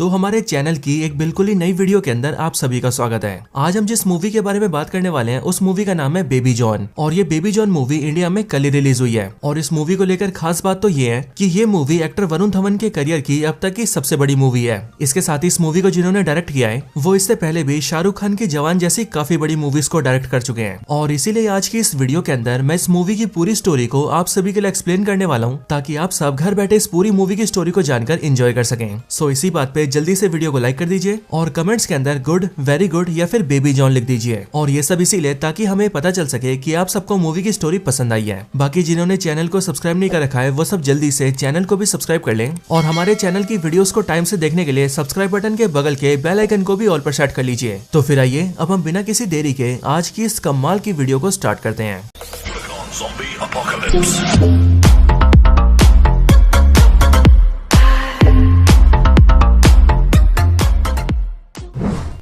तो हमारे चैनल की एक बिल्कुल ही नई वीडियो के अंदर आप सभी का स्वागत है। आज हम जिस मूवी के बारे में बात करने वाले हैं उस मूवी का नाम है बेबी जॉन। और ये बेबी जॉन मूवी इंडिया में कल ही रिलीज हुई है। और इस मूवी को लेकर खास बात तो ये है कि ये मूवी एक्टर वरुण धवन के करियर की अब तक की सबसे बड़ी मूवी है। इसके साथ ही इस मूवी को जिन्होंने डायरेक्ट किया है वो इससे पहले भी शाहरुख खान की जवान जैसी काफी बड़ी मूवीज को डायरेक्ट कर चुके हैं। और इसीलिए आज की इस वीडियो के अंदर मैं इस मूवी की पूरी स्टोरी को आप सभी के लिए एक्सप्लेन करने वाला हूँ, ताकि आप सब घर बैठे इस पूरी मूवी की स्टोरी को जानकर एंजॉय कर सकें। सो इसी बात पे जल्दी से वीडियो को लाइक कर दीजिए और कमेंट्स के अंदर गुड, वेरी गुड या फिर बेबी जॉन लिख दीजिए। और ये सब इसीलिए ताकि हमें पता चल सके कि आप सबको मूवी की स्टोरी पसंद आई है। बाकी जिन्होंने चैनल को सब्सक्राइब नहीं कर रखा है वो सब जल्दी से चैनल को भी सब्सक्राइब कर लें। और हमारे चैनल की वीडियोस को टाइम से देखने के लिए सब्सक्राइब बटन के बगल के बेल आइकन को भी ऑल पर सेट कर लीजिए। तो फिर आइए अब हम बिना किसी देरी के आज की इस कमाल की वीडियो को स्टार्ट करते हैं।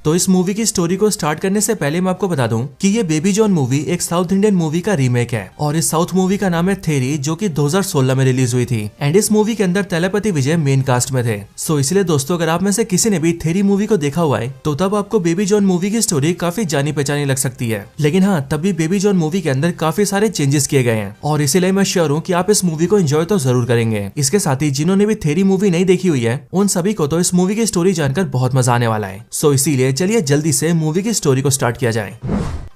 तो इस मूवी की स्टोरी को स्टार्ट करने से पहले मैं आपको बता दूं कि ये बेबी जॉन मूवी एक साउथ इंडियन मूवी का रीमेक है। और इस साउथ मूवी का नाम है थेरी, जो कि 2016 में रिलीज हुई थी। एंड इस मूवी के अंदर तलपति विजय मेन कास्ट में थे। सो इसलिए दोस्तों, अगर आप में से किसी ने भी थेरी मूवी को देखा हुआ है तो तब आपको बेबी जॉन मूवी की स्टोरी काफी जानी पहचानी लग सकती है। लेकिन हाँ, तब भी बेबी जॉन मूवी के अंदर काफी सारे चेंजेस किए गए हैं और इसीलिए मैं श्योर हूँ कि आप इस मूवी को एंजॉय तो जरूर करेंगे। इसके साथ ही जिन्होंने भी थेरी मूवी नहीं देखी हुई है उन सभी को तो इस मूवी की स्टोरी जानकर बहुत मजा आने वाला है। सो इसीलिए चलिए जल्दी से मूवी की स्टोरी को स्टार्ट किया जाए।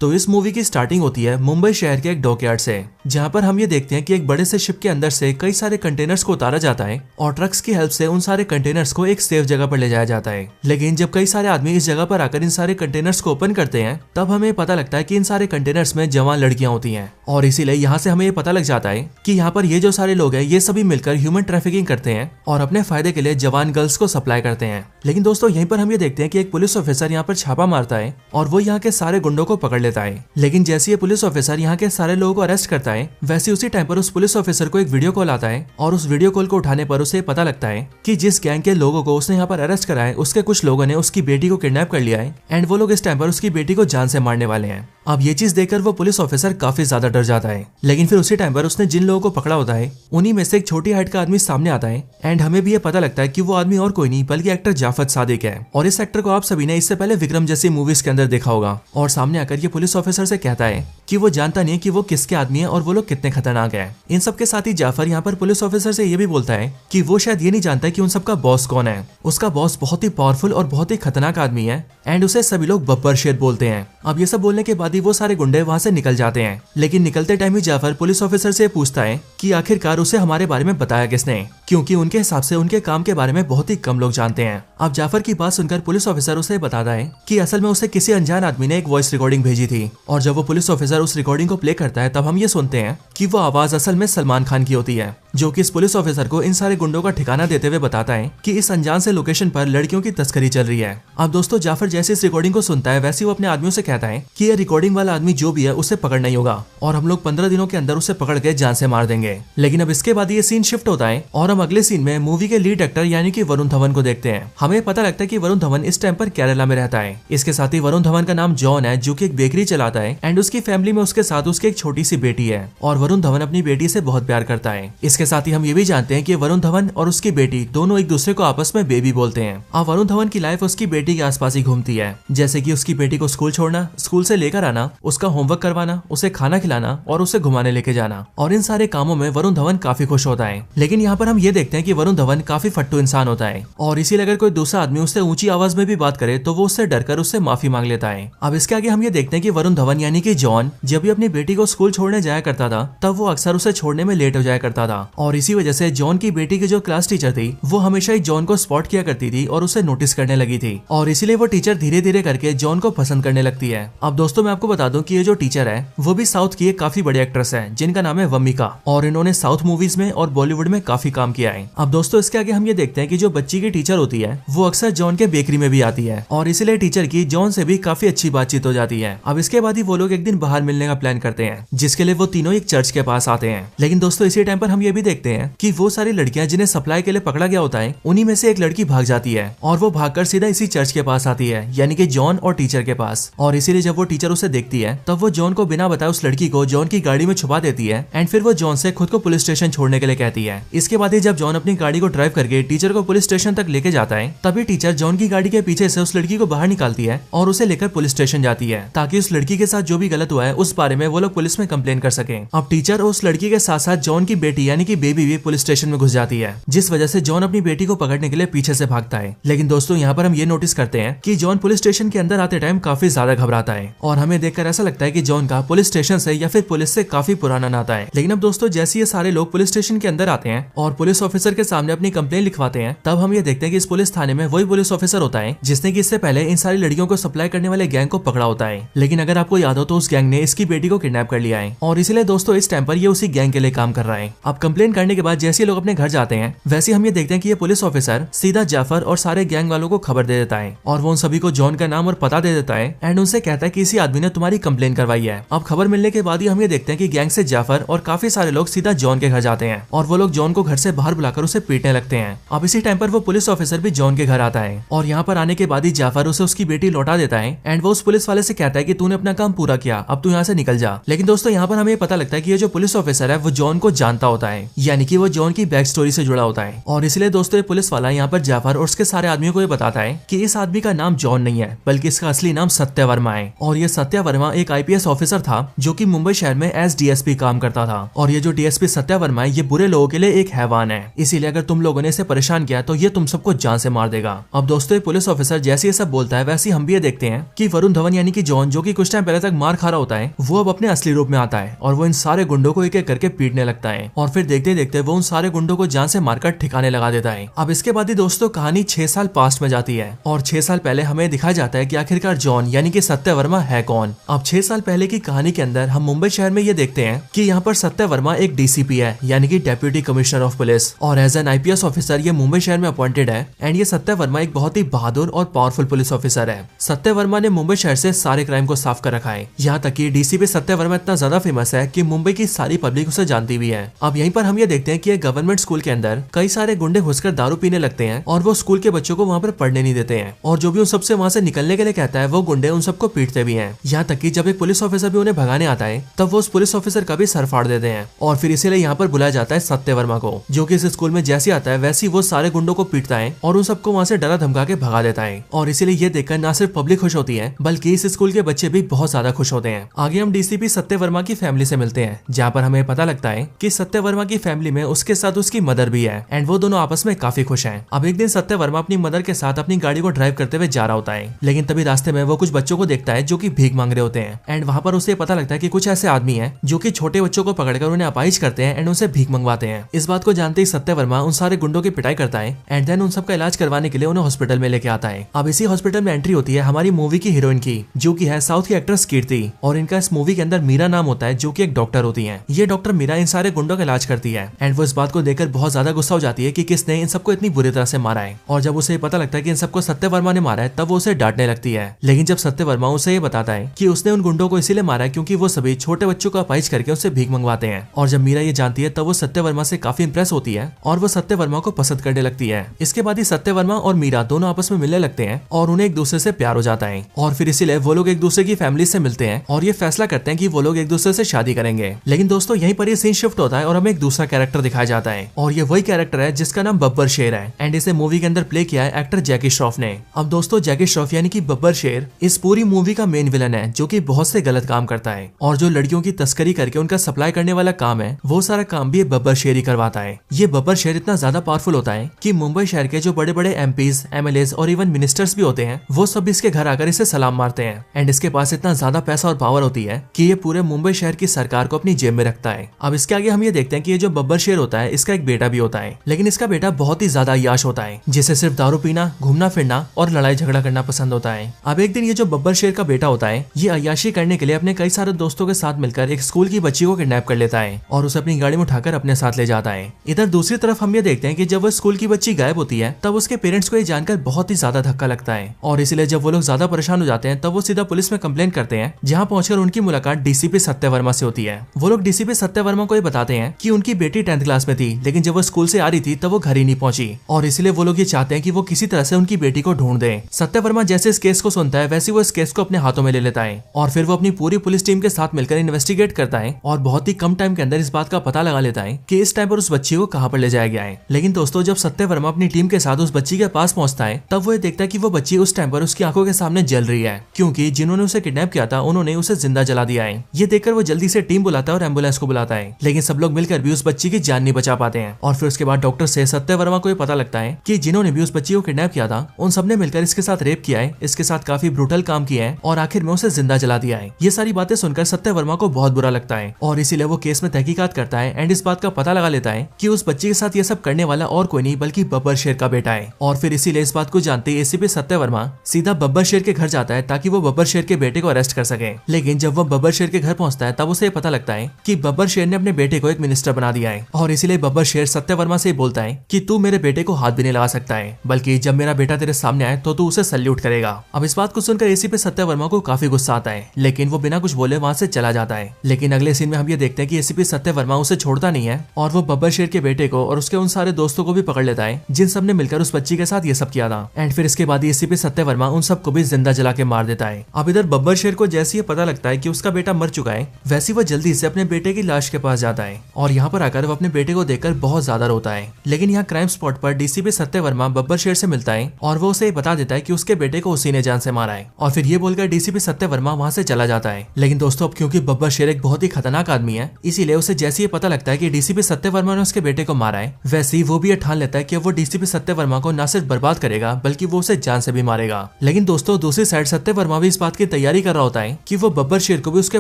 तो इस मूवी की स्टार्टिंग होती है मुंबई शहर के एक डॉकयार्ड से, जहां पर हम ये देखते हैं कि एक बड़े से शिप के अंदर से कई सारे कंटेनर्स को उतारा जाता है और ट्रक्स की हेल्प से उन सारे कंटेनर्स को एक सेफ जगह पर ले जाया जाता है। लेकिन जब कई सारे आदमी इस जगह पर आकर इन सारे कंटेनर्स को ओपन करते हैं तब हमें पता लगता है कि इन सारे कंटेनर्स में जवान लड़कियां होती हैं। और इसीलिए यहाँ से हमें ये पता लग जाता है कि यहाँ पर ये जो सारे लोग हैं ये सभी मिलकर ह्यूमन ट्रैफिकिंग करते हैं और अपने फायदे के लिए जवान गर्ल्स को सप्लाई करते हैं। लेकिन दोस्तों, यहीं पर हम ये देखते हैं कि एक पुलिस ऑफिसर यहाँ पर छापा मारता है और वो यहाँ के सारे गुंडों को पकड़ लेता है। लेकिन जैसे ये पुलिस ऑफिसर यहाँ के सारे लोगों को अरेस्ट करता है वैसे उसी टाइम पर उस पुलिस ऑफिसर को एक वीडियो कॉल आता है और उस वीडियो कॉल को उठाने पर उसे पता लगता है कि जिस गैंग के लोगों को उसने यहाँ पर अरेस्ट करा है उसके कुछ लोगों ने उसकी बेटी को किडनैप कर लिया है एंड वो लोग इस टाइम पर उसकी बेटी को जान से मारने वाले हैं। अब ये चीज देखकर वो पुलिस ऑफिसर काफी ज्यादा डर जाता है। लेकिन फिर उसी टाइम पर उसने जिन लोगों को पकड़ा होता है उन्हीं में से एक छोटी हाइट का आदमी सामने आता है एंड हमें भी ये पता लगता है कि वो आदमी और कोई नहीं बल्कि एक्टर जाफर सादिक है। और इस एक्टर को आप सभी ने इससे पहले विक्रम जैसी मूवीज के अंदर देखा होगा। और सामने आकर ये पुलिस ऑफिसर से कहता है कि वो जानता नहीं है कि वो किसके आदमी है और वो लोग कितने खतरनाक है। इन सब के साथ ही जाफर यहाँ पर पुलिस ऑफिसर से ये भी बोलता है कि वो शायद ये नहीं जानता कि उन सबका बॉस कौन है। उसका बॉस बहुत ही पावरफुल और बहुत ही खतरनाक आदमी है एंड उसे सभी लोग बब्बर शेर बोलते हैं। अब ये सब बोलने के बाद ही वो सारे गुंडे वहाँ से निकल जाते हैं। लेकिन निकलते टाइम ही जाफर पुलिस ऑफिसर से पूछता है कि आखिरकार उसे हमारे बारे में बताया किसने, क्योंकि उनके हिसाब से उनके काम के बारे में बहुत ही कम लोग जानते हैं। अब जाफर की बात सुनकर पुलिस ऑफिसर उसे बताता है कि असल में उसे किसी अनजान आदमी ने एक वॉइस रिकॉर्डिंग भेजी थी। और जब वो पुलिस ऑफिसर उस रिकॉर्डिंग को प्ले करता है तब हम ये सुनते हैं कि वो आवाज असल में सलमान खान की होती है, जो कि इस पुलिस ऑफिसर को इन सारे गुंडों का ठिकाना देते हुए बताता है कि इस अनजान से लोकेशन पर लड़कियों की तस्करी चल रही है। अब दोस्तों, जाफर जैसे इस रिकॉर्डिंग को सुनता है वैसे वो अपने आदमियों से कहता है कि ये रिकॉर्डिंग वाला आदमी जो भी है उसे पकड़ना ही होगा और हम लोग 15 दिनों के अंदर उसे पकड़ के जान से मार देंगे। लेकिन अब इसके बाद ये सीन शिफ्ट होता है और हम अगले सीन में मूवी के लीड एक्टर यानी कि वरुण धवन को देखते हैं। हमें पता लगता है कि वरुण धवन इस टाइम पर केरला में रहता है। इसके साथ ही वरुण धवन का नाम जॉन है, जो कि एक बेकरी चलाता है एंड उसकी फैमिली में उसके साथ उसकी एक छोटी सी बेटी है और वरुण धवन अपनी बेटी से बहुत प्यार करता है। इसके साथ ही हम ये भी जानते हैं कि वरुण धवन और उसकी बेटी दोनों एक दूसरे को आपस में बेबी बोलते हैं। अब वरुण धवन की लाइफ उसकी बेटी के आसपास ही घूमती है, जैसे कि उसकी बेटी को स्कूल छोड़ना, स्कूल से लेकर आना, उसका होमवर्क करवाना, उसे खाना खिलाना और उसे घुमाने लेके जाना। और इन सारे कामों में वरुण धवन काफी खुश होता है। लेकिन यहाँ पर हम ये देखते हैं कि वरुण धवन काफी फट्टू इंसान होता है और इसीलिए अगर कोई दूसरा आदमी उससे ऊंची आवाज में भी बात करे तो वो उससे डरकर उससे माफी मांग लेता है। अब इसके आगे हम ये देखते हैं कि वरुण धवन यानी कि जॉन जब भी अपनी बेटी को स्कूल छोड़ने जाया करता था तब वो अक्सर उसे छोड़ने में लेट हो जाया करता था। और इसी वजह से जॉन की बेटी की जो क्लास टीचर थी वो हमेशा ही जॉन को स्पॉट किया करती थी और उसे नोटिस करने लगी थी। और इसीलिए वो टीचर धीरे धीरे करके जॉन को पसंद करने लगती है। अब दोस्तों, मैं आपको बता दूं कि ये जो टीचर है वो भी साउथ की एक काफी बड़ी एक्ट्रेस है जिनका नाम है वमिका और इन्होंने साउथ मूवीज में और बॉलीवुड में काफी काम किया है। अब दोस्तों, इसके आगे हम ये देखते हैं कि जो बच्ची की टीचर होती है वो अक्सर जॉन के बेकरी में भी आती है और इसीलिए टीचर की जॉन से भी काफी अच्छी बातचीत हो जाती है। अब इसके बाद ही वो लोग एक दिन बाहर मिलने का प्लान करते हैं, जिसके लिए वो तीनों एक चर्च के पास आते हैं। लेकिन दोस्तों, इसी टाइम पर हम ये भी तभी देखते हैं कि वो सारी लड़कियां जिन्हें सप्लाई के लिए पकड़ा गया होता है, उन्हीं में से एक लड़की भाग जाती है और वो भागकर सीधा इसी चर्च के पास आती है, यानी कि जॉन और टीचर के पास। और इसीलिए जब वो टीचर उसे देखती है तब वो जॉन को बिना बताए उस लड़की को जॉन की गाड़ी में छुपा देती है एंड फिर वो जॉन से खुद को पुलिस स्टेशन छोड़ने के लिए कहती है। इसके बाद ही जब जॉन अपनी गाड़ी को ड्राइव करके टीचर को पुलिस स्टेशन तक लेके जाता है, तभी टीचर जॉन की गाड़ी के पीछे से उस लड़की को बाहर निकालती है और उसे लेकर पुलिस स्टेशन जाती है, ताकि उस लड़की के साथ जो भी गलत हुआ है उस बारे में वो लोग पुलिस में कंप्लेन कर सके। अब टीचर और उस लड़की के साथ साथ जॉन की बेटी यानी कि बेबी भी पुलिस स्टेशन में घुस जाती है, जिस वजह से जॉन अपनी बेटी को पकड़ने के लिए पीछे से भागता है। लेकिन दोस्तों यहाँ पर हम ये नोटिस करते हैं कि जॉन पुलिस स्टेशन के अंदर आते टाइम काफी ज्यादा घबराता है और हमें देखकर ऐसा लगता है कि जॉन का पुलिस स्टेशन से या फिर पुलिस से काफी पुराना नाता है। लेकिन अब दोस्तों जैसे ये सारे लोग पुलिस स्टेशन के अंदर आते हैं और पुलिस ऑफिसर के सामने अपनी कंप्लेन लिखवाते हैं, तब हम ये देखते हैं कि इस पुलिस थाने में वही पुलिस ऑफिसर होता है जिसने कि इससे पहले इन सारी लड़कियों को सप्लाई करने वाले गैंग को पकड़ा होता है। लेकिन अगर आपको याद हो तो उस गैंग ने इसकी बेटी को किडनैप कर लिया है और इसलिए दोस्तों इस टाइम पर ये उसी गैंग के लिए काम कर रहा है। अब कंप्लेन करने के बाद जैसे लोग अपने घर जाते हैं, वैसे हम ये देखते हैं कि ये पुलिस ऑफिसर सीधा जाफर और सारे गैंग वालों को खबर दे देता है और वो उन सभी को जॉन का नाम और पता दे देता है एंड उनसे कहता है कि इसी आदमी ने तुम्हारी कंप्लेन करवाई है। अब खबर मिलने के बाद ही हम ये देखते हैं कि गैंग से जाफर और काफी सारे लोग सीधा जॉन के घर जाते हैं और वो लोग जॉन को घर से बाहर बुलाकर उसे पीटने लगते हैं। अब इसी टाइम पर वो पुलिस ऑफिसर भी जॉन के घर आता है और यहाँ पर आने के बाद ही जाफर उसे उसकी बेटी लौटा देता है एंड वो उस पुलिस वाले से कहता है कि तूने अपना काम पूरा किया, अब तू यहाँ से निकल जा। लेकिन दोस्तों यहाँ पर हमें पता लगता है कि ये जो पुलिस ऑफिसर है वो जॉन को जानता होता है, यानी कि वो जॉन की बैक स्टोरी से जुड़ा होता है और इसलिए दोस्तों ये पुलिस वाला यहाँ पर जाफर और उसके सारे आदमियों को ये बताता है कि इस आदमी का नाम जॉन नहीं है बल्कि इसका असली नाम सत्य वर्मा है और ये सत्य वर्मा एक आईपीएस ऑफिसर था जो कि मुंबई शहर में एज डीएसपी काम करता था और ये जो डीएसपी सत्य वर्मा है ये बुरे लोगों के लिए एक हैवान है, इसीलिए अगर तुम लोगों ने इसे परेशान किया तो ये तुम सबको जान से मार देगा। अब दोस्तों ये पुलिस ऑफिसर जैसे ये सब बोलता है वैसे हम भी ये देखते हैं कि वरुण धवन यानी कि जॉन जो कि कुछ टाइम पहले तक मार खा रहा होता है, वो अब अपने असली रूप में आता है और वो इन सारे गुंडों को एक एक करके पीटने लगता है और फिर देखते देखते वो उन सारे गुंडों को जान से मारकर ठिकाने लगा देता है। अब इसके बाद ही दोस्तों कहानी 6 साल पास्ट में जाती है और 6 साल पहले हमें दिखाया जाता है कि आखिरकार जॉन यानी कि सत्य वर्मा है कौन। अब 6 साल पहले की कहानी के अंदर हम मुंबई शहर में ये देखते हैं कि यहाँ पर सत्य वर्मा एक डीसीपी है यानी कि डेप्यूटी कमिश्नर ऑफ पुलिस और एज एन आईपीएस ऑफिसर ये मुंबई शहर में अपॉइंटेड है एंड ये सत्य वर्मा एक बहुत ही बहादुर और पावरफुल पुलिस ऑफिसर है। सत्य वर्मा ने मुंबई शहर से सारे क्राइम को साफ कर रखा है, यहाँ तक कि डीसीपी सत्य वर्मा इतना ज्यादा फेमस है कि मुंबई की सारी पब्लिक उसे जानती भी है। अब यहीं पर हम ये देखते हैं कि गवर्नमेंट स्कूल के अंदर कई सारे गुंडे घुसकर दारू पीने लगते हैं और वो स्कूल के बच्चों को वहाँ पर पढ़ने नहीं देते हैं और जो भी उन सबसे वहाँ से निकलने के लिए कहता है वो गुंडे उन सबको पीटते भी हैं। यहाँ तक कि जब एक पुलिस ऑफिसर भी उन्हें भगाने आता है तब वो उस पुलिस ऑफिसर का भी सर फाड़ देते हैं और फिर इसीलिए यहाँ पर बुलाया जाता है सत्य वर्मा को, जो कि इस स्कूल में जैसे आता है वैसे वो सारे गुंडों को पीटता है और उन सबको वहाँ से डरा धमका के भगा देता है और इसीलिए ये देखकर न सिर्फ पब्लिक खुश होती है बल्कि इस स्कूल के बच्चे भी बहुत ज्यादा खुश होते हैं। आगे हम डीसीपी सत्य वर्मा की फैमिली से मिलते हैं जहाँ पर हमें पता लगता है कि सत्य वर्मा की फैमिली में उसके साथ उसकी मदर भी है एंड वो दोनों आपस में काफी खुश हैं। अब एक दिन सत्य वर्मा अपनी मदर के साथ अपनी गाड़ी को ड्राइव करते हुए जा रहा होता है, लेकिन तभी रास्ते में वो कुछ बच्चों को देखता है जो कि भीख मांग रहे होते हैं एंड वहाँ पर उसे पता लगता है कि कुछ ऐसे आदमी हैं जो कि छोटे बच्चों को पकड़कर उन्हें अपाहिज करते हैं एंड उनसे भीख मंगवाते हैं। इस बात को जानते ही सत्य वर्मा उन सारे गुंडों की पिटाई करता है एंड देन उन सबका इलाज करवाने के लिए उन्हें हॉस्पिटल में लेके आता है। अब इसी हॉस्पिटल में एंट्री होती है हमारी मूवी की हीरोइन की, जो की है साउथ की एक्ट्रेस कीर्ति और इनका इस मूवी के अंदर मीरा नाम होता है जो की एक डॉक्टर होती है। ये डॉक्टर मीरा इन सारे गुंडों का इलाज करती है एंड वो इस बात को देखकर बहुत ज्यादा गुस्सा हो जाती है कि किसने इन सबको इतनी बुरी तरह से मारा है और जब उसे पता लगता है कि इन सबको सत्य वर्मा ने मारा है तब वो उसे डांटने लगती है। लेकिन जब सत्य वर्मा उसे ये बताता है कि उसने उन गुंडों को इसीलिए मारा है क्योंकि वो सभी छोटे बच्चों को अपाहिज करके उससे भीख मंगवाते हैं और जब मीरा ये जानती है तब वो सत्य वर्मा से काफी इंप्रेस होती है और वो सत्य वर्मा को पसंद करने लगती है। इसके बाद ही सत्य वर्मा और मीरा दोनों आपस में मिलने लगते हैं और उन्हें एक दूसरे से प्यार हो जाता है और फिर इसीलिए वो लोग एक दूसरे की फैमिली से मिलते हैं और ये फैसला करते हैं कि वो लोग एक दूसरे से शादी करेंगे। लेकिन दोस्तों यहीं पर ये सीन शिफ्ट होता है और हमें एक दूसरा कैरेक्टर दिखाया जाता है और ये वही कैरेक्टर है जिसका नाम बब्बर शेर है एंड इसे मूवी के अंदर प्ले किया है एक्टर जैकी श्रॉफ ने। अब दोस्तों जैकी श्रॉफ यानी कि बब्बर शेर इस पूरी मूवी का मेन विलन है जो कि बहुत से गलत काम करता है और जो लड़कियों की तस्करी करके उनका सप्लाई करने वाला काम है वो सारा काम भी बब्बर शेर ही करवाता है। ये बब्बर शेर इतना ज्यादा पावरफुल होता है कि मुंबई शहर के जो बड़े बड़े एमपीज, एमएलएज और इवन मिनिस्टर्स भी होते हैं वो सब इसके घर आकर इसे सलाम मारते हैं एंड इसके पास इतना ज्यादा पैसा और पावर होती है कि ये पूरे मुंबई शहर की सरकार को अपनी जेब में रखता है। अब इसके आगे हम ये देखते हैं कि ये जो बब्बर शेर होता है इसका एक बेटा भी होता है, लेकिन इसका बेटा बहुत ही ज्यादा अय्याश होता है जिसे सिर्फ दारू पीना, घूमना फिरना और लड़ाई झगड़ा करना पसंद होता है। अब एक दिन ये जो बब्बर शेर का बेटा होता है ये अय्याशी करने के लिए अपने कई सारे दोस्तों के साथ मिलकर एक स्कूल की बच्ची को किडनैप कर लेता है और उसे अपनी गाड़ी में उठाकर अपने साथ ले जाता है। इधर दूसरी तरफ हम ये देखते हैं कि जब वो स्कूल की बच्ची गायब होती है तब उसके पेरेंट्स को ये जानकर बहुत ही ज्यादा धक्का लगता है और इसलिए जब वो लोग ज्यादा परेशान हो जाते हैं तब वो सीधा पुलिस में कंप्लेन करते हैं, जहाँ पहुंचकर उनकी मुलाकात डीसीपी सत्य वर्मा से होती है। वो लोग डीसीपी सत्य वर्मा को ये बताते हैं कि उनकी उनकी बेटी 10th क्लास में थी, लेकिन जब वो स्कूल से आ रही थी तब वो घर ही नहीं पहुंची और इसलिए वो लोग ये चाहते हैं कि वो किसी तरह से उनकी बेटी को ढूंढ दे। सत्य वर्मा जैसे इस केस को सुनता है वैसे वो इस केस को अपने हाथों में ले लेता है और फिर वो अपनी पूरी पुलिस टीम के साथ मिलकर इन्वेस्टिगेट करता है और बहुत ही कम टाइम के अंदर इस बात का पता लगा लेता है कि इस टाइम पर उस बच्ची को कहां पर ले जाया गया है। लेकिन दोस्तों जब सत्य वर्मा अपनी टीम के साथ उस बच्ची के पास पहुंचता है तब वो ये देखता है कि वो बच्ची उस टाइम पर उसकी आंखों के सामने जल रही है, क्योंकि जिन्होंने उसे किडनैप किया था उन्होंने उसे जिंदा जला दिया है। ये देखकर वो जल्दी से टीम बुलाता है और एम्बुलेंस को बुलाता है, लेकिन सब लोग मिलकर भी उस बच्ची की जान नहीं बचा पाते हैं। और फिर उसके बाद डॉक्टर से सत्य वर्मा को पता लगता है कि जिन्होंने भी उस बच्ची को किडनैप किया था उन सबने मिलकर इसके साथ रेप किया है, इसके साथ काफी ब्रूटल काम किया है और आखिर में उसे जिंदा जला दिया है। ये सारी बातें सुनकर सत्य वर्मा को बहुत बुरा लगता है और इसीलिए वो केस में तहकीकात करता है एंड इस बात का पता लगा लेता है कि उस बच्ची के साथ ये सब करने वाला और कोई नहीं बल्कि बब्बर शेर का बेटा है। और फिर इसीलिए इस बात को जानते ही एसीपी सत्य वर्मा सीधा बब्बर शेर के घर जाता है ताकि वो बब्बर शेर के बेटे को अरेस्ट कर सके। लेकिन जब वो बब्बर शेर के घर पहुंचता है तब उसे पता लगता है कि बब्बर शेर ने अपने बेटे को एक मिनिस्टर बना दिया है और इसीलिए बब्बर शेर सत्य वर्मा से बोलता है कि तू मेरे बेटे को हाथ भी नहीं लगा सकता है, बल्कि जब मेरा बेटा तेरे सामने आए तो तू उसे सल्यूट करेगा। अब इस बात को सुनकर एसीपी सत्य वर्मा को काफी गुस्सा आता है, लेकिन वो बिना कुछ बोले वहां से चला जाता है। लेकिन अगले सीन में हम ये देखते हैं कि एसीपी सत्य वर्मा उसे छोड़ता नहीं है और वो बब्बर शेर के बेटे को और उसके उन सारे दोस्तों को भी पकड़ लेता है जिन सब ने मिलकर उस बच्ची के साथ ये सब किया था। एंड फिर इसके बाद एसीपी सत्य वर्मा उन सबको भी जिंदा जला के मार देता है। अब इधर बब्बर शेर को जैसे ये पता लगता है कि उसका बेटा मर चुका है वैसे वो जल्दी से अपने बेटे की लाश के पास जाता है और यहाँ पर आकर वो अपने बेटे को देखकर बहुत ज्यादा रोता है। लेकिन यहाँ क्राइम स्पॉट पर डीसीपी सत्य वर्मा बब्बर शेर से मिलता है और वो उसे बता देता है कि उसके बेटे को उसी ने जान से मारा है और फिर ये बोलकर डीसीपी सत्य वर्मा वहाँ से चला जाता है। लेकिन दोस्तों अब क्योंकि बब्बर शेर एक बहुत ही खतरनाक आदमी है इसीलिए उसे जैसे ये पता लगता है कि डीसीपी सत्य वर्मा ने उसके बेटे को मारा है वैसे ही वो भी ये ठान लेता है कि वो डीसीपी सत्य वर्मा को न सिर्फ बर्बाद करेगा बल्कि वो उसे जान से भी मारेगा। लेकिन दोस्तों दूसरी साइड सत्य वर्मा भी इस बात की तैयारी कर रहा होता है कि वो बब्बर शेर को भी उसके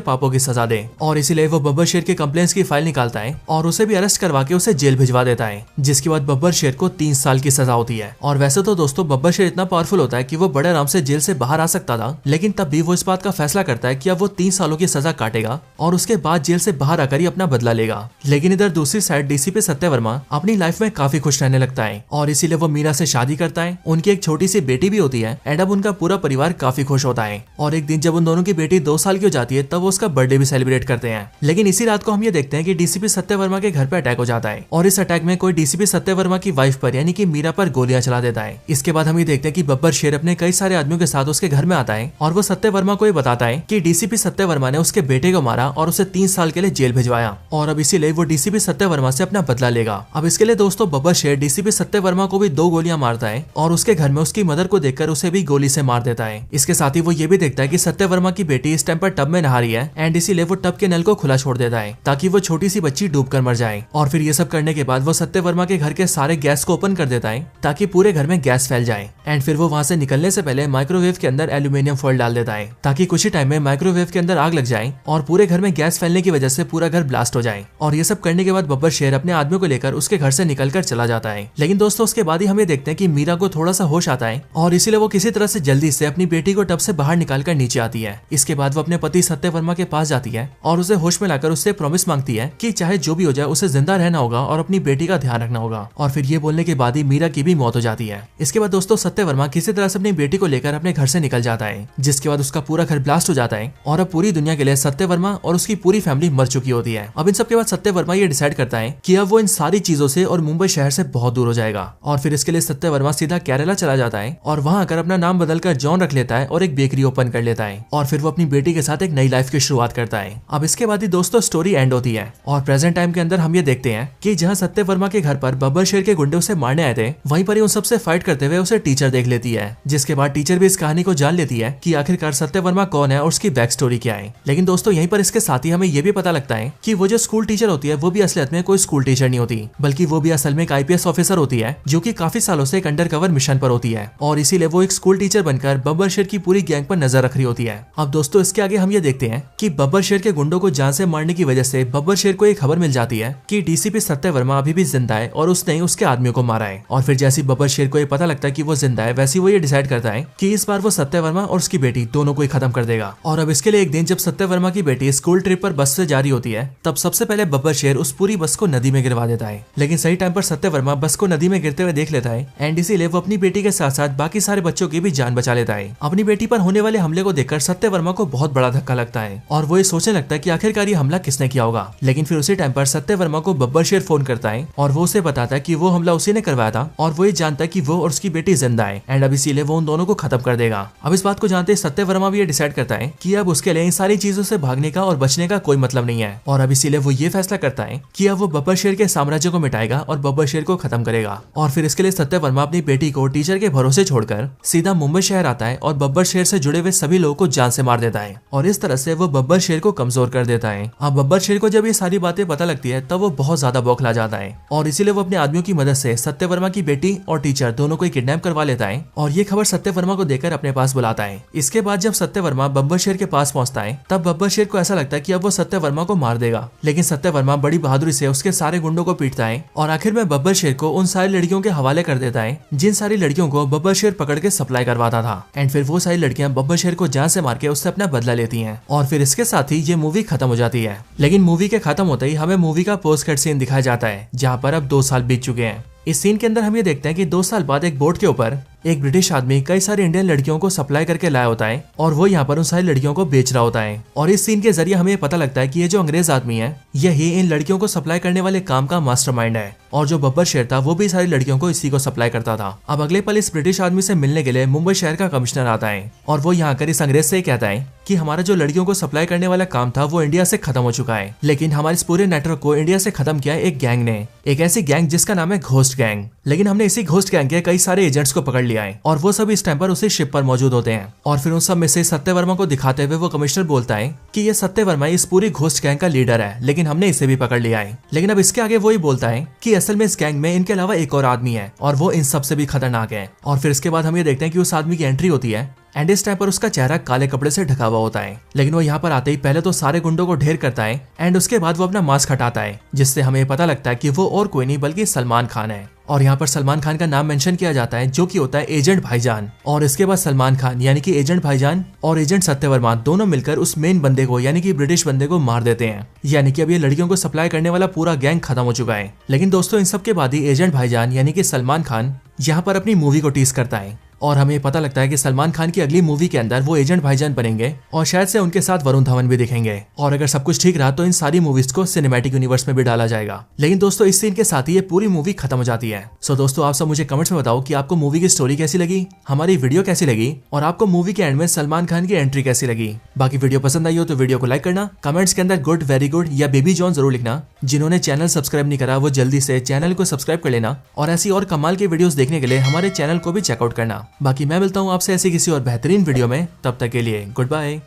पापों की सजा दे और इसीलिए वो बब्बर शेर के कंप्लेंट्स की फाइल निकालता है और उसे भी अरेस्ट करवा के उसे जेल भिजवा देता है, जिसके बाद बब्बर शेर को 3 साल की सजा होती है। और वैसे तो दोस्तों बब्बर शेर इतना पावरफुल होता है कि वो बड़े आराम से जेल से बाहर आ सकता था, लेकिन तब भी वो इस बात का फैसला करता है कि अब वो 3 सालों की सजा काटेगा और उसके बाद जेल से बाहर आकर ही अपना बदला लेगा। लेकिन इधर दूसरी साइड डीसीपी सत्य वर्मा अपनी लाइफ में काफी खुश रहने लगता है और इसीलिए वो मीरा से शादी करता है। उनकी एक छोटी सी बेटी भी होती है एंड अब उनका पूरा परिवार काफी खुश होता है। और एक दिन जब उन दोनों की बेटी 2 साल की हो जाती है तब वो उसका बर्थडे भी सेलिब्रेट करते हैं। लेकिन इसी रात को हम ये देखते हैं कि डीसीपी सत्य वर्मा के घर पे अटैक हो जाता है और इस अटैक में कोई डीसीपी सत्य वर्मा की वाइफ पर यानी कि मीरा पर गोलियां चला देता है। इसके बाद हम ये देखते हैं कि बब्बर शेर अपने कई सारे आदमियों के साथ उसके घर में आता है और वो सत्य वर्मा को ये बताता है कि डीसीपी सत्य वर्मा ने उसके बेटे को मारा और उसे 3 साल के लिए जेल भिजवाया और अब इसीलिए वो डीसीपी सत्य वर्मा से अपना बदला लेगा। अब इसके लिए दोस्तों बब्बर शेर डीसीपी सत्य वर्मा को भी 2 गोलियां मारता है और उसके घर में उसकी मदर को देखकर उसे भी गोली से मार देता है। इसके साथ ही वो ये भी देखता है कि सत्य वर्मा की बेटी इस टाइम पर टब में नहा रही है एंड इसीलिए वो टब के नल को खुला छोड़ देता है ताकि वो छोटी सी बच्ची डूबकर मर जाए। और फिर ये सब करने के बाद वो सत्य वर्मा के घर के सारे गैस को ओपन कर देता है ताकि पूरे घर में गैस फैल जाए एंड फिर वो वहां से निकलने से पहले माइक्रोवेव के अंदर एल्यूमिनियम फॉइल डाल देता है ताकि कुछ ही टाइम में माइक्रोवेव के अंदर आग लग जाए और पूरे घर में गैस फैलने की वजह से पूरा घर ब्लास्ट हो जाए। और ये सब करने के बाद बब्बर शेर अपने आदमियों को लेकर उसके घर से निकलकर चला जाता है। लेकिन दोस्तों उसके बाद ही हम ये देखते हैं कि मीरा को थोड़ा सा होश आता है और इसीलिए वो किसी तरह से जल्दी से अपनी बेटी को टब से बाहर निकालकर नीचे आती है। इसके बाद वो अपने पति सत्य वर्मा के पास जाती है और उसे होश में लाकर उससे प्रॉमिस मांगती है कि चाहे जो भी हो जाए उसे जिंदा रहना होगा और अपनी बेटी का ध्यान रखना होगा। और फिर ये बोलने के बाद ही मीरा की भी मौत हो जाती है। इसके बाद दोस्तों सत्य वर्मा किसी तरह से अपनी बेटी को लेकर अपने घर से निकल जाता है, जिसके बाद उसका पूरा घर ब्लास्ट हो जाता है और अब पूरी दुनिया के लिए सत्य वर्मा और उसकी पूरी फैमिली मर चुकी होती है। अब इन सब के बाद सत्य वर्मा ये डिसाइड करता है कि अब वो इन सारी चीजों से और मुंबई शहर से बहुत दूर हो जाएगा और फिर इसके लिए सत्य वर्मा सीधा केरला चला जाता है और वहां आकर अपना नाम बदलकर जॉन रख लेता है और एक बेकरी ओपन कर लेता है और फिर वो अपनी बेटी के साथ एक नई लाइफ की शुरुआत करता है। अब इसके बाद ही दोस्तों स्टोरी एंड होती है और प्रेजेंट टाइम के अंदर हम ये देखते हैं कि जहां सत्य वर्मा के घर पर बब्बर शेर के गुंडे उसे मारने आए थे वहीं पर ही उन सबसे फाइट करते हुए उसे टीचर देख लेती है, जिसके बाद टीचर भी इस कहानी को जान लेती है कि आखिरकार सत्य वर्मा कौन है और उसकी बैक स्टोरी क्या है। लेकिन दोस्तों यहीं पर इसके साथ ही हमें ये भी पता लगता है कि वो जो स्कूल टीचर होती है वो भी असलियत में कोई स्कूल टीचर नहीं होती, बल्कि वो भी असल में एक आईपीएस ऑफिसर होती है जो कि काफी सालों से एक अंडरकवर मिशन पर होती है और इसीलिए वो एक स्कूल टीचर बनकर बब्बर शेर की पूरी गैंग पर नजर रख रही होती है। अब दोस्तों इसके आगे हम ये देखते हैं कि बब्बर शेर के गुंडों को जान से मारने की वजह से बब्बर शेर को एक खबर मिल जाती है कि डीसीपी सत्य वर्मा अभी भी जिंदा है और उसने उसके आदमियों को मारा है। और फिर जैसे बब्बर शेर को ये पता लगता है कि वो जिंदा है वैसे वो ये डिसाइड करता है कि इस बार वो सत्य वर्मा और उसकी बेटी दोनों को ही खत्म कर देगा। और अब इसके लिए एक दिन जब सत्य वर्मा की बेटी स्कूल ट्रिप पर बस से जा रही होती है तब सबसे पहले बब्बर शेर उस पूरी बस को नदी में गिरवा देता है। लेकिन सही टाइम पर सत्य वर्मा बस को नदी में गिरते हुए देख लेता है एंड इसीलिए वो अपनी बेटी के साथ साथ बाकी सारे बच्चों की भी जान बचा लेता है। अपनी बेटी पर होने वाले हमले को देखकर सत्य वर्मा को बहुत बड़ा धक्का लगता है और वो ये सोचने लगता है कि आखिरकार ये हमला किसने किया होगा। लेकिन फिर उसी टाइम पर सत्य वर्मा को बब्बर शेर फोन करता है और वो उसे बताता है कि वो हमला उसी ने करवाया था और वो ये जानता है कि वो और उसकी बेटी जिंदा है एंड अब इसीलिए वो उन दोनों को खत्म कर देगा। अब इस बात को जानते सत्य वर्मा भी ये डिसाइड करता है कि अब उसके लिए इन सारी चीजों से भागने का और बचने का कोई मतलब नहीं है और अब इसीलिए वो ये फैसला करता है कि अब वो बब्बर शेर के साम्राज्य को मिटाएगा और बब्बर शेर को खत्म करेगा। और फिर इसके लिए सत्य वर्मा अपनी बेटी को टीचर के भरोसे छोड़कर सीधा मुंबई शहर आता है और बब्बर शेर से जुड़े हुए सभी लोगों को जान से मार देता है और इस तरह से वो बब्बर शेर को कमजोर कर देता है। अब बब्बर शेर को जब ये सारी बातें पता लगती है तब वो बहुत ज्यादा बौखला जाता है और इसीलिए वो अपने आदमियों की मदद से सत्य वर्मा की बेटी और टीचर दोनों को किडनैप करवा लेता है और ये खबर सत्य वर्मा को देकर अपने पास बुलाता है। इसके बाद जब सत्य वर्मा बब्बर शेर के पास पहुंचता है तब बब्बर शेर को ऐसा लगता है कि अब वो सत्य वर्मा को मार देगा, लेकिन सत्य वर्मा बड़ी बहादुरी से उसके सारे गुंडों को पीटता है और आखिर में बब्बर शेर को उन सारी लड़कियों के हवाले कर देता है जिन सारी लड़कियों को बब्बर शेर पकड़ के सप्लाई करवाता था एंड फिर वो सारी लड़कियां बब्बर शेर को जान से मार के उससे अपना बदला लेती हैं और फिर इसके साथ ही ये मूवी खत्म हो जाती है। लेकिन मूवी के खत्म होते ही हमें मूवी का पोस्ट कट सीन दिखाया जाता है जहाँ पर अब 2 साल बीत चुके हैं। इस सीन के अंदर हम ये देखते हैं कि 2 साल बाद एक बोट के ऊपर एक ब्रिटिश आदमी कई सारी इंडियन लड़कियों को सप्लाई करके लाया होता है और वो यहाँ पर उन सारी लड़कियों को बेच रहा होता है और इस सीन के जरिए हमें पता लगता है कि ये जो अंग्रेज आदमी है यही इन लड़कियों को सप्लाई करने वाले काम का मास्टरमाइंड है और जो बब्बर शेर था वो भी सारी लड़कियों को इसी को सप्लाई करता था। अब अगले पल इस ब्रिटिश आदमी से मिलने के लिए मुंबई शहर का कमिश्नर आता है और वो यहाँ कर इस अंग्रेज से कहता है कि हमारा जो लड़कियों को सप्लाई करने वाला काम था वो इंडिया से खत्म हो चुका है, लेकिन हमारे इस पूरे नेटवर्क को इंडिया से खत्म किया एक गैंग ने, एक ऐसी गैंग जिसका नाम है घोस्ट गैंग। लेकिन हमने इसी घोस्ट गैंग के कई सारे एजेंट्स को पकड़ लिया है और वो सब इस टाइम पर उसी शिप पर मौजूद होते हैं और फिर उन सब में से सत्य वर्मा को दिखाते हुए वो कमिश्नर बोलता है कि ये सत्य वर्मा इस पूरी घोस्ट गैंग का लीडर है, लेकिन हमने इसे भी पकड़ लिया है। लेकिन अब इसके आगे वो ही बोलता है कि असल में इस गैंग में इनके अलावा एक और आदमी है और वो इन सबसे भी खतरनाक है। और फिर इसके बाद हम ये देखते हैं कि उस आदमी की एंट्री होती है एंड इस टाइम पर उसका चेहरा काले कपड़े से ढका हुआ होता है, लेकिन वो यहाँ पर आते ही पहले तो सारे गुंडों को ढेर करता है एंड उसके बाद वो अपना मास्क हटाता है जिससे हमें पता लगता है कि वो और कोई नहीं बल्कि सलमान खान है। और यहाँ पर सलमान खान का नाम मेंशन किया जाता है जो कि होता है एजेंट भाईजान। और इसके बाद सलमान खान यानी कि एजेंट भाईजान और एजेंट सत्य वर्मा दोनों मिलकर उस मेन बंदे को यानी कि ब्रिटिश बंदे को मार देते हैं, यानी कि अब ये लड़कियों को सप्लाई करने वाला पूरा गैंग खत्म हो चुका है। लेकिन दोस्तों इन सब के बाद ही एजेंट भाईजान यानी कि सलमान खान यहाँ पर अपनी मूवी को टीज करता है और हमें पता लगता है कि सलमान खान की अगली मूवी के अंदर वो एजेंट भाईजान बनेंगे और शायद से उनके साथ वरुण धवन भी दिखेंगे और अगर सब कुछ ठीक रहा तो इन सारी मूवीज को सिनेमैटिक यूनिवर्स में भी डाला जाएगा। लेकिन दोस्तों इस सीन के साथ ही ये पूरी मूवी खत्म हो जाती है। सो दोस्तों आप सब मुझे कमेंट्स में बताओ कि आपको मूवी की स्टोरी कैसी लगी, हमारी वीडियो कैसी लगी और आपको मूवी के एंड में सलमान खान की एंट्री कैसी लगी। बाकी वीडियो पसंद आई हो तो वीडियो को लाइक करना, कमेंट्स के अंदर गुड, वेरी गुड या बेबी जॉन जरूर लिखना। जिन्होंने चैनल सब्सक्राइब नहीं करा वो जल्दी से चैनल को सब्सक्राइब कर लेना और ऐसी और कमाल के वीडियोस देखने के लिए हमारे चैनल को भी चेकआउट करना। बाकी मैं मिलता हूँ आपसे ऐसी किसी और बेहतरीन वीडियो में, तब तक के लिए गुड बाय।